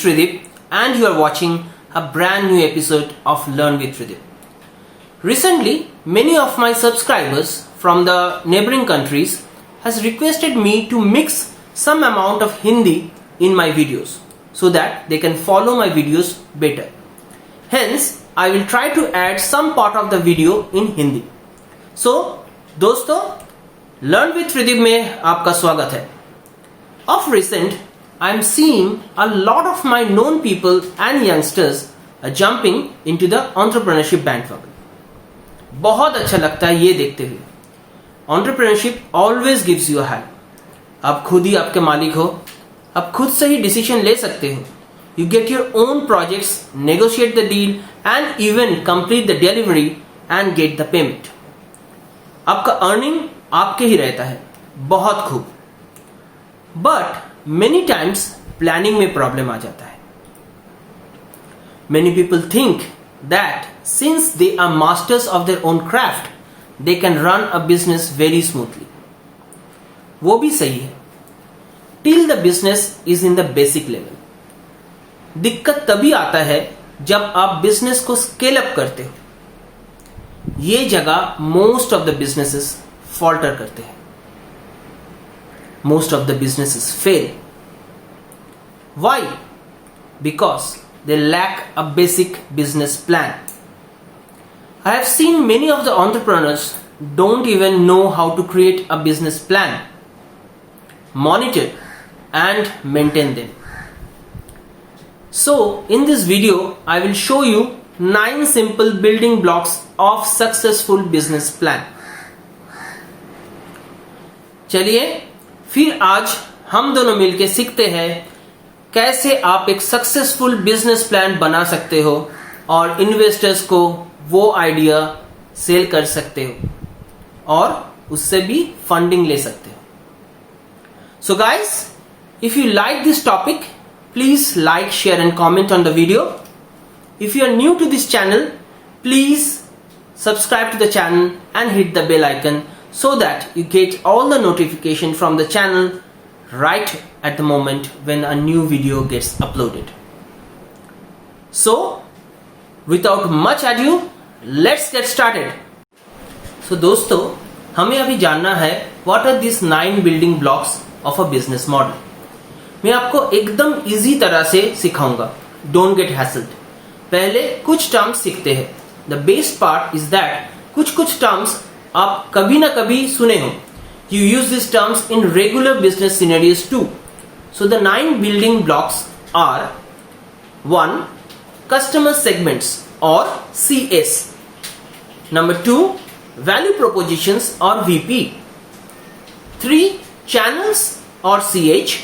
Tridib and you are watching a brand new episode of Learn with Tridib. Recently, many of my subscribers from the neighboring countries has requested me to mix some amount of Hindi in my videos so that they can follow my videos better. Hence, I will try to add some part of the video in Hindi. So, दोस्तों, Learn with Tridib में आपका स्वागत है. Of recent, I am seeing a lot of my known people and youngsters are jumping into the entrepreneurship bandwagon. बहुत अच्छा लगता है ये देखते हुए. Entrepreneurship always gives you a hand. आप खुद ही आपके मालिक हो, आप खुद से ही डिसीजन ले सकते हो. You get your own projects, negotiate the deal and even complete the delivery and get the payment. आपका अर्निंग आपके ही रहता है. बहुत खूब. But many times planning में प्रॉब्लम आ जाता है. Many people think that since they are masters of their own craft, they can run a business very smoothly. वो भी सही है. Till the business is in the basic level. दिक्कत तभी आता है जब आप बिजनेस को स्केल अप करते हो. ये जगह most of the businesses falter करते हैं. Most of the businesses fail. Why? Because they lack a basic business plan. I have seen many of the entrepreneurs don't even know how to create a business plan, monitor and maintain them. So in this video, I will show you 9 simple building blocks of successful business plan. चलिए फिर आज हम दोनों मिलकर सीखते हैं कैसे आप एक सक्सेसफुल बिजनेस प्लान बना सकते हो और इन्वेस्टर्स को वो आइडिया सेल कर सकते हो और उससे भी फंडिंग ले सकते हो. So guys, if you like this topic, please like, share and comment on the video. If you are new to this channel, please subscribe to the channel and hit the bell icon so that you get all the notification from the channel right at the moment when a new video gets uploaded. So, without much ado, let's get started. So दोस्तों, हमें अभी जानना है what are these 9 building blocks of a business model. मैं आपको एकदम easy तरह से सिखाऊंगा. Don't get hassled. पहले कुछ टर्म्स सीखते हैं. The best part is that कुछ टर्म्स आप कभी ना कभी सुने हो. You use these terms in regular business scenarios too. So the 9 building blocks are 1. Customer segments or CS. Number 2. Value propositions or VP. 3. Channels or CH.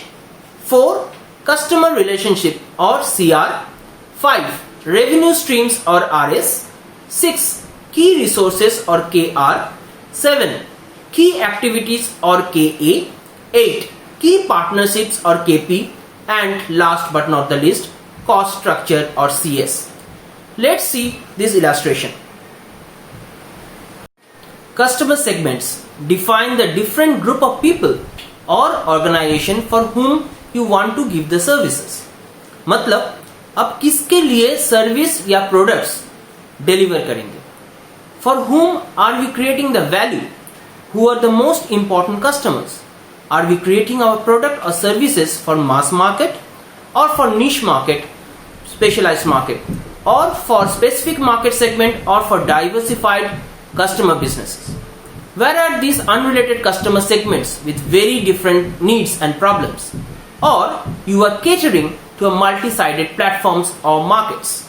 4. Customer relationship or CR. 5. Revenue streams or RS. 6. Key resources or KR. 7. Key activities or KA. 8. Key partnerships or KP. And last but not the least, cost structure or CS. Let's see this illustration. Customer segments define the different group of people or organization for whom you want to give the services. मतलब आप किसके लिए service या products deliver करेंगे. For whom are we creating the value? Who are the most important customers? Are we creating our product or services for mass market or for niche market, specialized market, or for specific market segment or for diversified customer businesses? Where are these unrelated customer segments with very different needs and problems? Or you are catering to a multi-sided platforms or markets?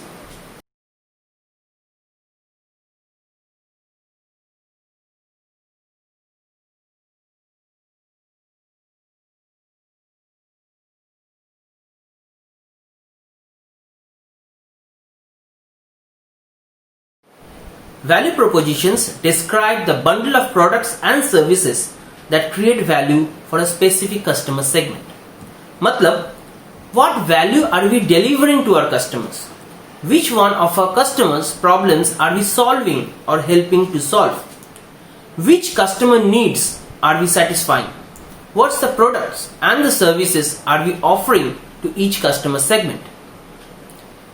Value propositions describe the bundle of products and services that create value for a specific customer segment. मतलब, what value are we delivering to our customers? Which one of our customers' problems are we solving or helping to solve? Which customer needs are we satisfying? What's the products and the services are we offering to each customer segment?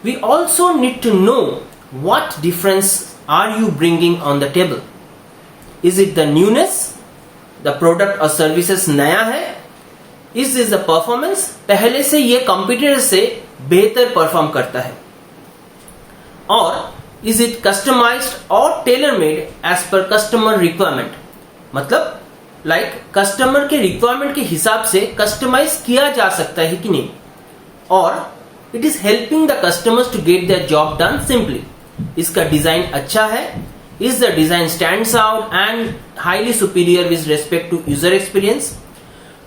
We also need to know what difference are you bringing on the table. Is it the newness? The product or services नया है? Is this the performance? पहले से ये competitor से बेहतर perform करता है. और is it customized or tailor-made as per customer requirement? मतलब कस्टमर के रिक्वायरमेंट के हिसाब से कस्टमाइज किया जा सकता है कि नहीं. और it is helping the customers to get their job done simply. इसका डिजाइन अच्छा है. Is the design stands out and highly superior with respect to user experience.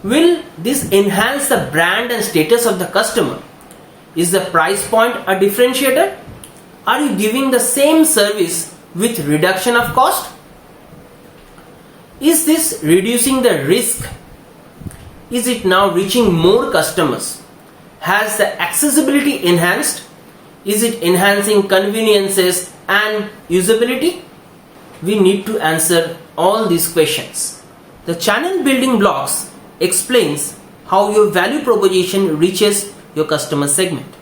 Will this enhance the brand and status of the customer? Is the price point a differentiator? Are you giving the same service with reduction of cost? Is this reducing the risk? Is it now reaching more customers? Has the accessibility enhanced? Is it enhancing conveniences and usability? We need to answer all these questions. The channel building blocks explains how your value proposition reaches your customer segment.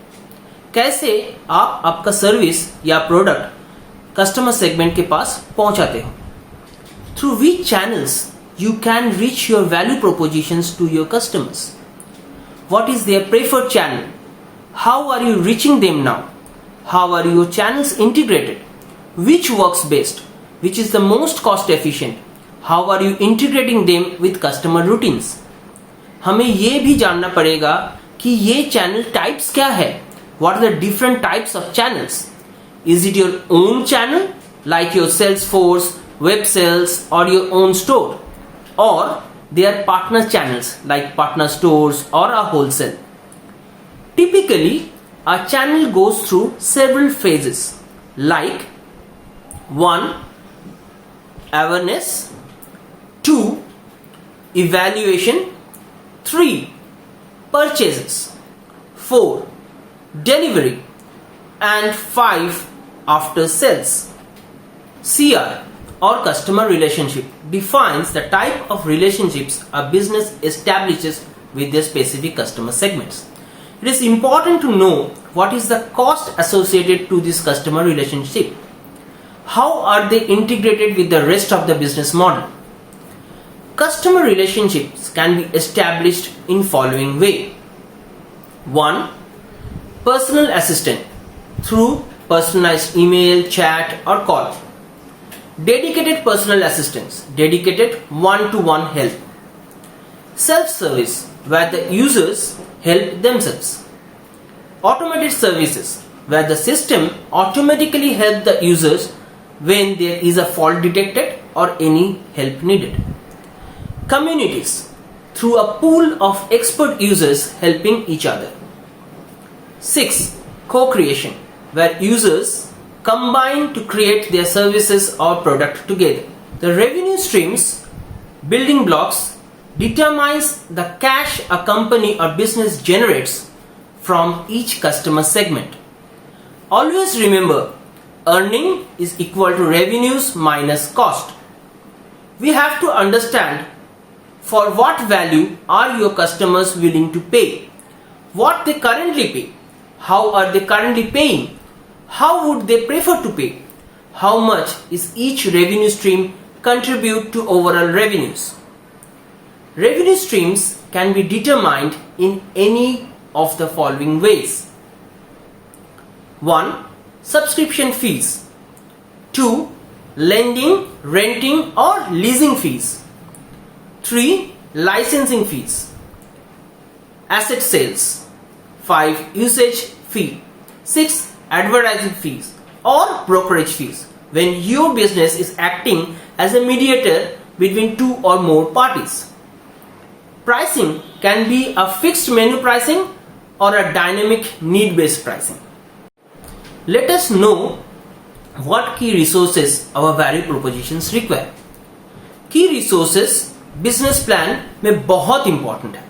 कैसे आप आपका service या product customer segment के पास पहुंचाते हो. Through which channels you can reach your value propositions to your customers? What is their preferred channel? How are you reaching them now? How are your channels integrated? Which works best? Which is the most cost efficient? How are you integrating them with customer routines? हमें ये भी जानना पड़ेगा कि ये channel types क्या है. What are the different types of channels? Is it your own channel like your Salesforce, web sales or your own store? Or they are partner channels like partner stores or a wholesale? Typically, a channel goes through several phases like 1. Awareness, 2. Evaluation, 3. Purchases, 4. Delivery, and 5. After sales. CR or customer relationship defines the type of relationships a business establishes with their specific customer segments. It is important to know what is the cost associated to this customer relationship. How are they integrated with the rest of the business model? Customer relationships can be established in following way. 1. Personal assistant through personalized email, chat or call. Dedicated personal assistants, dedicated one-to-one help. Self-service where the users help themselves. Automated services where the system automatically helps the users when there is a fault detected or any help needed. Communities through a pool of expert users helping each other. 6. Co-creation where users combine to create their services or product together. The revenue streams, building blocks, determines the cash a company or business generates from each customer segment. Always remember, earning is equal to revenues minus cost. We have to understand for what value are your customers willing to pay, what they currently pay, how are they currently paying, how would they prefer to pay, how much is each revenue stream contribute to overall revenues. Revenue streams can be determined in any of the following ways. 1. Subscription fees. 2. Lending, renting or leasing fees. 3. Licensing fees. Asset sales. 5. Usage fee. 6. Advertising fees or brokerage fees when your business is acting as a mediator between two or more parties. Pricing can be a fixed menu pricing or a dynamic need-based pricing. Let us know what key resources our value propositions require. Key resources business plan में बहुत important है.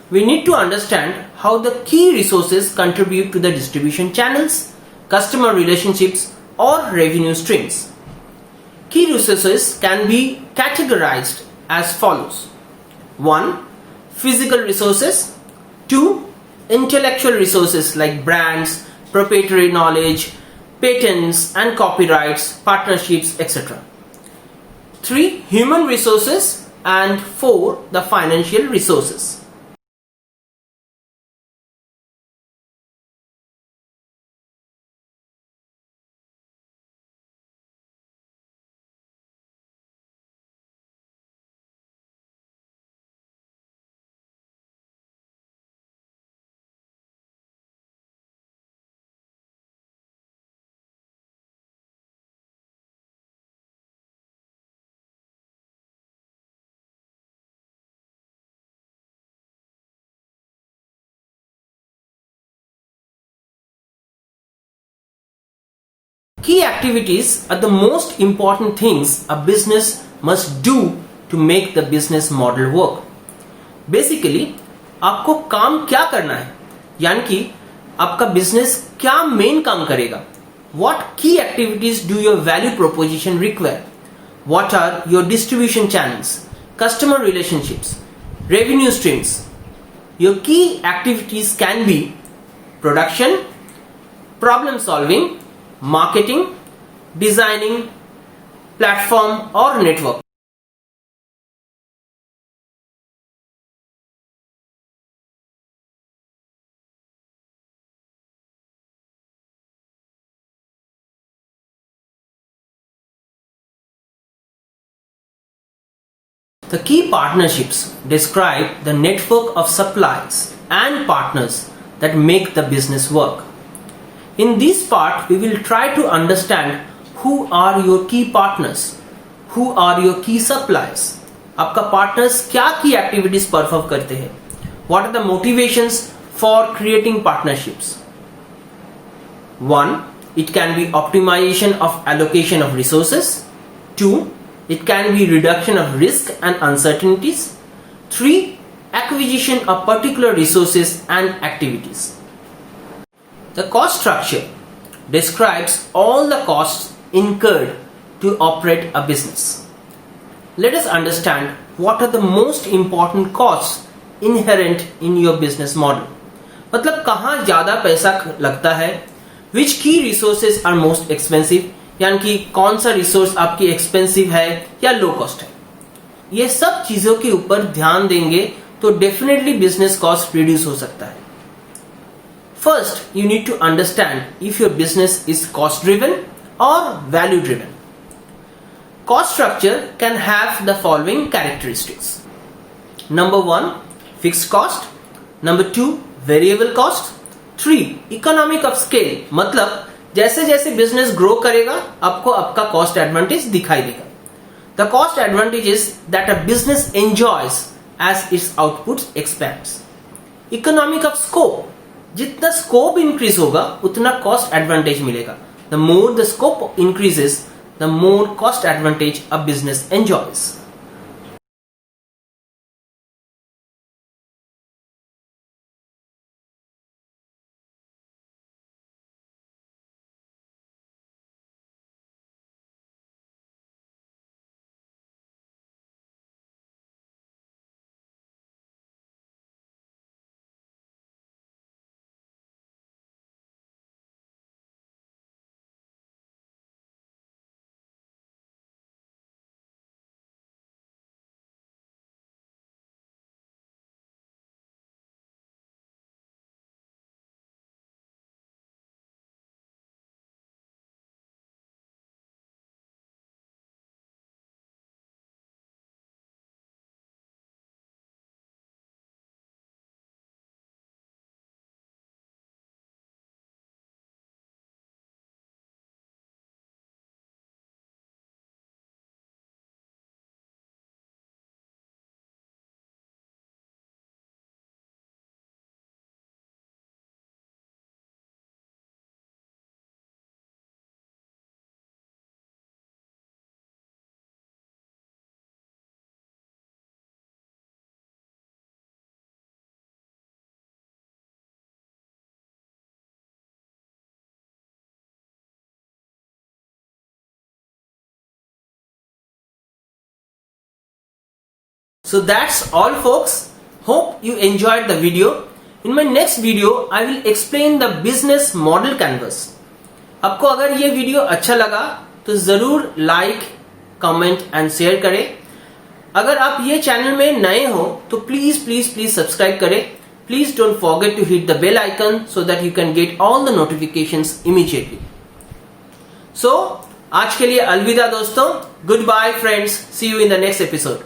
We need to understand how the key resources contribute to the distribution channels, customer relationships or revenue streams. Key resources can be categorized as follows. 1. Physical resources. 2. Intellectual resources like brands, proprietary knowledge, patents and copyrights, partnerships, etc. 3. Human resources, and 4. The financial resources. Key activities are the most important things a business must do to make the business model work. Basically, आपको काम क्या करना है, यानी कि आपका business क्या main काम करेगा. What key activities do your value proposition require? What are your distribution channels, customer relationships, revenue streams? Your key activities can be production, problem solving, marketing, designing, platform or network. The key partnerships describe the network of suppliers and partners that make the business work. In this part, we will try to understand who are your key partners, who are your key suppliers. आपका partners क्या key activities perform करते हैं? What are the motivations for creating partnerships? 1. It can be optimization of allocation of resources. 2. It can be reduction of risk and uncertainties. 3. Acquisition of particular resources and activities. The cost structure describes all the costs incurred to operate a business. Let us understand what are the most important costs inherent in your business model. मतलब कहाँ ज़्यादा पैसा लगता है, which key resources are most expensive, यानी कि कौन सा रिसोर्स आपकी एक्सपेंसिव है या लो कॉस्ट है. ये सब चीज़ों के ऊपर ध्यान देंगे तो डेफिनेटली बिजनेस कॉस्ट रिड्यूस हो सकता है. First, you need to understand if your business is cost driven or value driven. Cost structure can have the following characteristics. Number 1, fixed cost. Number 2, variable cost. 3, economic of scale. मतलब जैसे जैसे business grow करेगा आपको आपका cost advantage दिखाई देगा. The cost advantages that a business enjoys as its outputs expands. Economic of scope. जितना scope increase होगा उतना कॉस्ट एडवांटेज मिलेगा. The more the scope increases the more cost advantage a business enjoys. So that's all folks. Hope you enjoyed the video. In my next video, I will explain the business model canvas. आपको अगर ये video अच्छा लगा तो जरूर like, comment and share करें. अगर आप ये चैनल में नए हो तो प्लीज प्लीज प्लीज सब्सक्राइब करें. Please don't forget to hit the bell icon so that you can get all the notifications immediately. So आज के लिए अलविदा दोस्तों. Goodbye friends. See you in the next episode.